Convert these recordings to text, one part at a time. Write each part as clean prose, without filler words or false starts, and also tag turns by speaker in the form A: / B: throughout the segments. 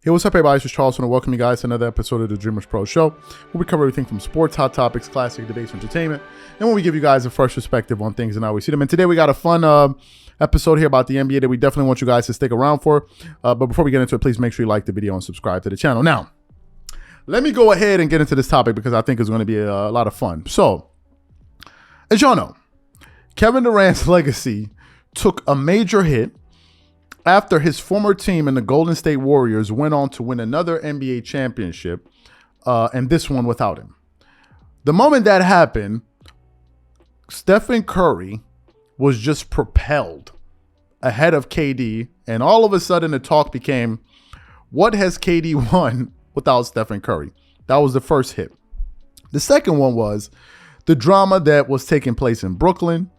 A: Hey, what's up, everybody? This is Charles, and I welcome you guys to another episode of the Dreamerspro Show, where we cover everything from sports, hot topics, classic debates, entertainment, and when we give you guys a fresh perspective on things and how we see them. And today we got a fun episode here about the NBA that we definitely want you guys to stick around for. But before we get into it, please make sure you like the video and subscribe to the channel. Now, let me go ahead and get into this topic because I think it's going to be a lot of fun. So, as y'all know, Kevin Durant's legacy took a major hit after his former team in the Golden State Warriors went on to win another NBA championship, and this one without him. The moment that happened, Stephen Curry was just propelled ahead of KD, and all of a sudden the talk became, what has KD won without Stephen Curry? That was the first hit. The second one was the drama that was taking place in Brooklyn,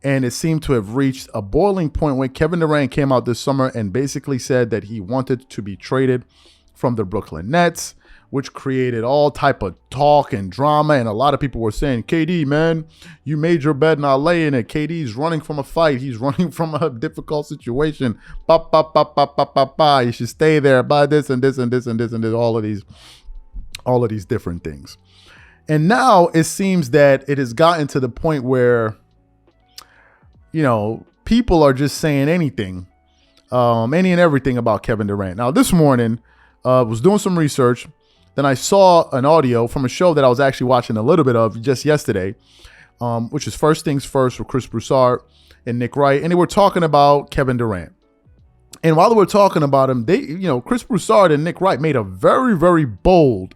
A: and it seemed to have reached a boiling point when Kevin Durant came out this summer and basically said that he wanted to be traded from the Brooklyn Nets, which created all type of talk and drama. And a lot of people were saying, KD, man, you made your bed, not laying it. KD's running from a fight. He's running from a difficult situation. You should stay there. Buy this and this and this and this and this, all of these different things. And now it seems that it has gotten to the point where, you know, people are just saying anything, any and everything about Kevin Durant. Now, this morning, was doing some research. Then I saw an audio from a show that I was actually watching a little bit of just yesterday, which is First Things First with Chris Broussard and Nick Wright. And they were talking about Kevin Durant. And while they were talking about him, Chris Broussard and Nick Wright made a very, very bold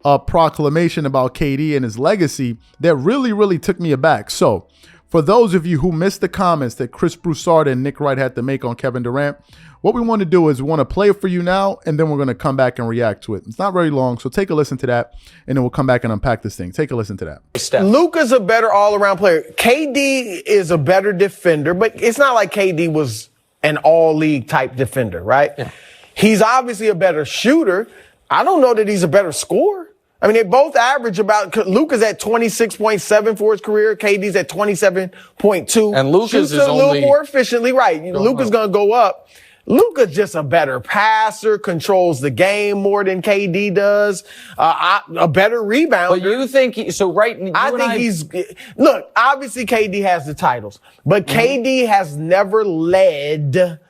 A: proclamation about KD and his legacy that really, really took me aback. So, for those of you who missed the comments that Chris Broussard and Nick Wright had to make on Kevin Durant, what we want to do is we want to play it for you now, and then we're going to come back and react to it. It's not very long, so take a listen to that, and then we'll come back and unpack this thing. Take a listen to that.
B: Luka's a better all-around player. KD is a better defender, but it's not like KD was an all-league type defender, right? Yeah. He's obviously a better shooter. I don't know that he's a better scorer. I mean, they both average about, Luka's at 26.7 for his career. KD's at 27.2.
C: And Luka's is
B: a little more efficiently, right? Luka's going to go up. Luka's just a better passer, controls the game more than KD does, a better rebounder.
C: But you think,
B: look, obviously KD has the titles, but KD has never led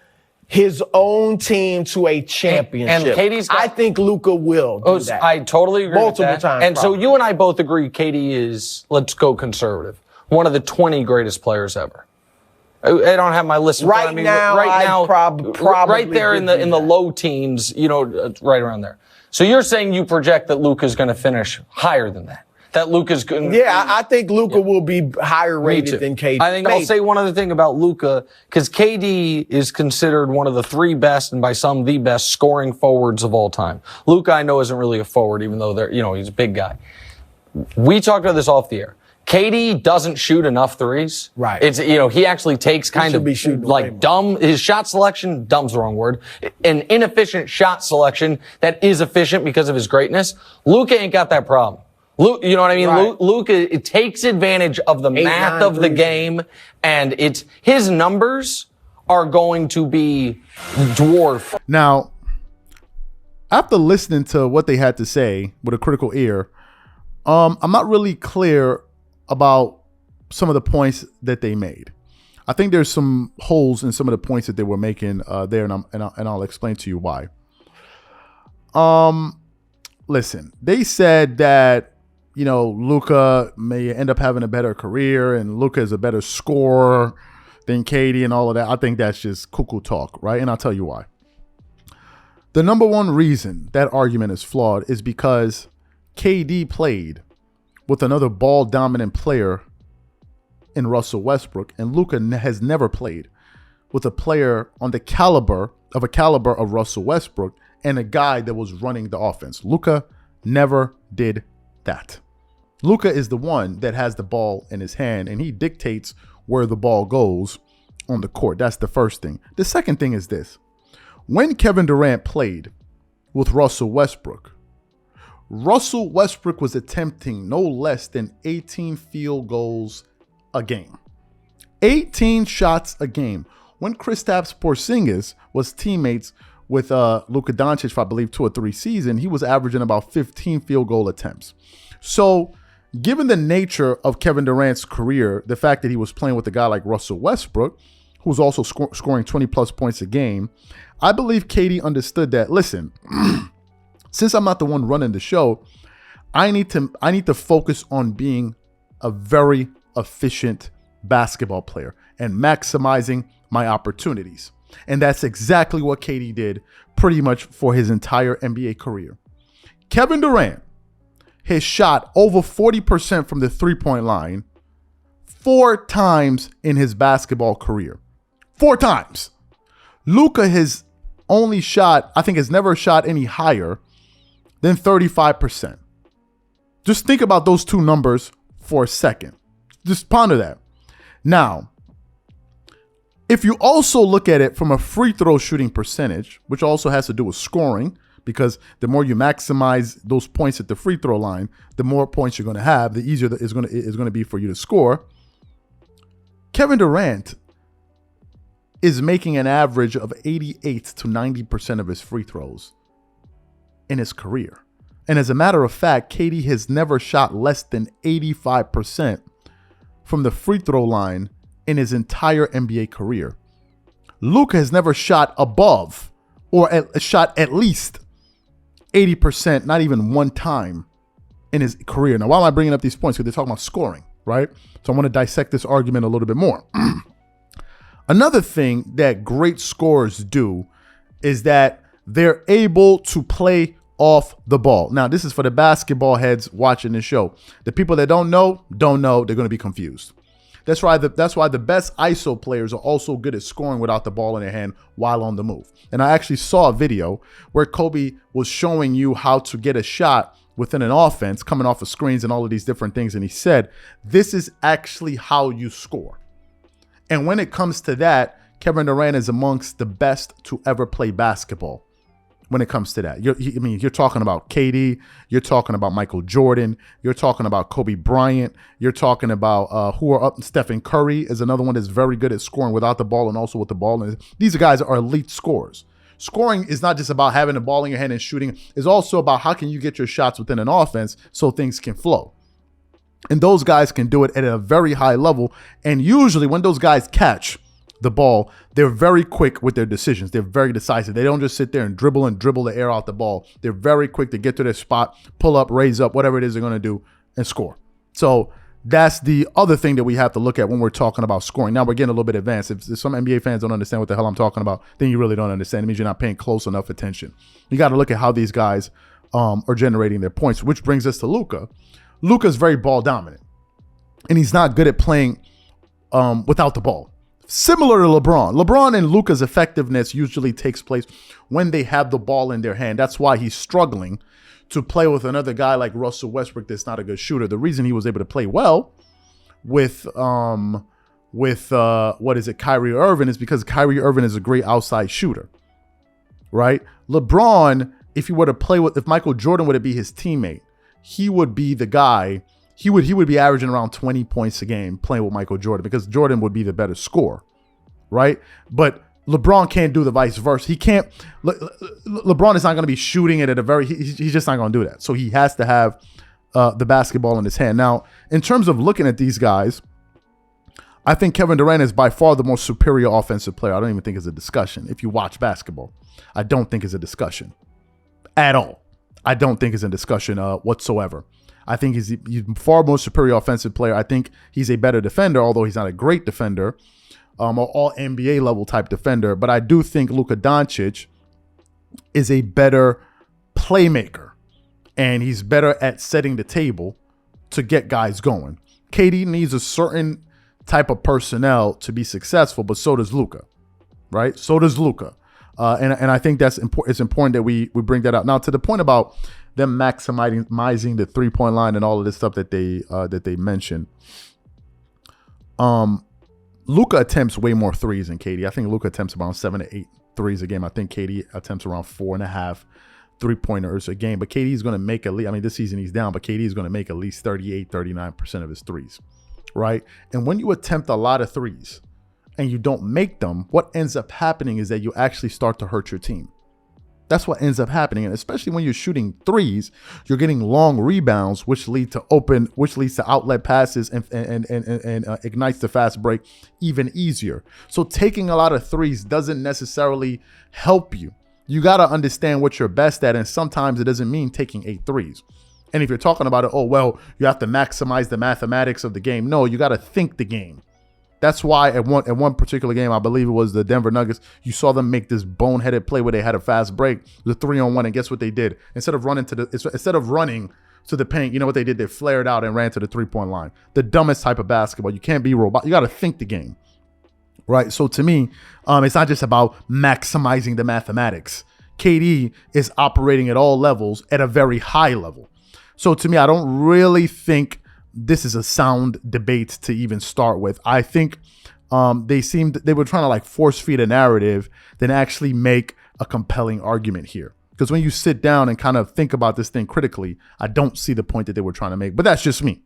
B: his own team to a championship.
C: And
B: I think Luka will do that.
C: I totally agree
B: multiple
C: with that.
B: times.
C: And probably. So you and I both agree KD is, let's go conservative, one of the 20 greatest players ever. I don't have my list in front of me. Right now,
B: probably
C: right there in the low teens, right around there. So you're saying you project that Luka's going to finish higher than that? That Luka's going to...
B: Yeah, I think Luka will be higher rated than KD.
C: I think I'll say one other thing about Luka, because KD is considered one of the three best, and by some the best, scoring forwards of all time. Luka, I know, isn't really a forward, even though he's a big guy. We talked about this off the air. KD doesn't shoot enough threes.
B: Right.
C: It's, he actually takes kind of like dumb, his shot selection, dumb's the wrong word, an inefficient shot selection that is efficient because of his greatness. Luka ain't got that problem. You know what I mean? Right. Luka, it takes advantage of the math of the game, and his numbers are going to be dwarfed.
A: Now, after listening to what they had to say with a critical ear, I'm not really clear about some of the points that they made. I think there's some holes in some of the points that they were making there, and I'll explain to you why. Listen, they said that Luka may end up having a better career and Luka is a better scorer than KD and all of that. I think that's just cuckoo talk, right? And I'll tell you why. The number one reason that argument is flawed is because KD played with another ball-dominant player in Russell Westbrook, and Luka has never played with a player on the caliber of Russell Westbrook and a guy that was running the offense. Luka never did that. Luka is the one that has the ball in his hand, and he dictates where the ball goes on the court. That's the first thing. The second thing is this. When Kevin Durant played with Russell Westbrook was attempting no less than 18 field goals a game. 18 shots a game. When Kristaps Porzingis was teammates with Luka Doncic for, I believe, 2 or 3 seasons, he was averaging about 15 field goal attempts. So given the nature of Kevin Durant's career, the fact that he was playing with a guy like Russell Westbrook, who was also scoring 20-plus points a game, I believe KD understood that, listen, since I'm not the one running the show, I need to focus on being a very efficient basketball player and maximizing my opportunities. And that's exactly what KD did pretty much for his entire NBA career. Kevin Durant has shot over 40% from the three-point line 4 times in his basketball career. 4 times. Luka has only shot, I think has never shot any higher than 35%. Just think about those 2 numbers for a second. Just ponder that. Now, if you also look at it from a free throw shooting percentage, which also has to do with scoring, because the more you maximize those points at the free throw line, the more points you're going to have, the easier it's going to be for you to score. Kevin Durant is making an average of 88 to 90% of his free throws in his career. And as a matter of fact, KD has never shot less than 85% from the free throw line in his entire NBA career. Luka has never shot above or shot at least 80%, not even one time in his career. Now, why am I bringing up these points? Because they're talking about scoring, right? So I want to dissect this argument a little bit more. Another thing that great scorers do is that they're able to play off the ball. Now, this is for the basketball heads watching this show. The people that don't know, they're going to be confused. That's why the best ISO players are also good at scoring without the ball in their hand while on the move. And I actually saw a video where Kobe was showing you how to get a shot within an offense, coming off of screens and all of these different things. And he said, this is actually how you score. And when it comes to that, Kevin Durant is amongst the best to ever play basketball. When it comes to that, you're talking about KD, you're talking about Michael Jordan, you're talking about Kobe Bryant, you're talking about who are up. Stephen Curry is another one that's very good at scoring without the ball and also with the ball. And these guys are elite scorers. Scoring is not just about having the ball in your hand and shooting. It's also about how can you get your shots within an offense so things can flow. And those guys can do it at a very high level. And usually when those guys catch the ball, they're very quick with their decisions. They're very decisive. They don't just sit there and dribble the air out the ball. They're very quick to get to their spot, pull up, raise up, whatever it is they're going to do, and score. So that's the other thing that we have to look at when we're talking about scoring. Now we're getting a little bit advanced. If some NBA fans don't understand what the hell I'm talking about, then you really don't understand. It means you're not paying close enough attention. You got to look at how these guys are generating their points, which brings us to Luka. Luka's very ball dominant, and he's not good at playing without the ball. Similar to LeBron. LeBron and Luka's effectiveness usually takes place when they have the ball in their hand. That's why he's struggling to play with another guy like Russell Westbrook that's not a good shooter. The reason he was able to play well with Kyrie Irving is because Kyrie Irving is a great outside shooter, right? LeBron, if Michael Jordan would be his teammate, he would be the guy. He would be averaging around 20 points a game playing with Michael Jordan because Jordan would be the better scorer, right? But LeBron can't do the vice versa. He can't. LeBron is not going to be shooting it at a very. He's just not going to do that. So he has to have the basketball in his hand. Now, in terms of looking at these guys, I think Kevin Durant is by far the most superior offensive player. I don't even think it's a discussion. If you watch basketball, I don't think it's a discussion at all. I don't think it's a discussion whatsoever. I think he's far more superior offensive player. I think he's a better defender, although he's not a great defender, or all NBA level type defender. But I do think Luka Doncic is a better playmaker, and he's better at setting the table to get guys going. KD needs a certain type of personnel to be successful, but so does Luka, right? So does Luka. And I think that's important. It's important that we bring that out. Now, to the point about them maximizing the 3-point line and all of this stuff that they mentioned. Luka attempts way more threes than KD. I think Luka attempts around 7 to 8 threes a game. I think KD attempts around 4.5 3-pointers a game. But KD is going to make at least, this season he's down, but KD is going to make at least 38, 39% of his threes, right? And when you attempt a lot of threes and you don't make them, what ends up happening is that you actually start to hurt your team. That's what ends up happening. And especially when you're shooting threes, you're getting long rebounds, which leads to outlet passes and ignites the fast break even easier. So taking a lot of threes doesn't necessarily help you. You got to understand what you're best at. And sometimes it doesn't mean taking 8 threes. And if you're talking about it, oh, well, you have to maximize the mathematics of the game. No, you got to think the game. That's why at one particular game, I believe it was the Denver Nuggets, you saw them make this boneheaded play where they had a fast break, the 3-on-1, and guess what they did? Instead of running to the paint, you know what they did? They flared out and ran to the 3-point line. The dumbest type of basketball. You can't be robot. You got to think the game, right? So to me, it's not just about maximizing the mathematics. KD is operating at all levels at a very high level. So to me, I don't really think this is a sound debate to even start with. I think they were trying to like force feed a narrative than actually make a compelling argument here. Because when you sit down and kind of think about this thing critically, I don't see the point that they were trying to make. But that's just me.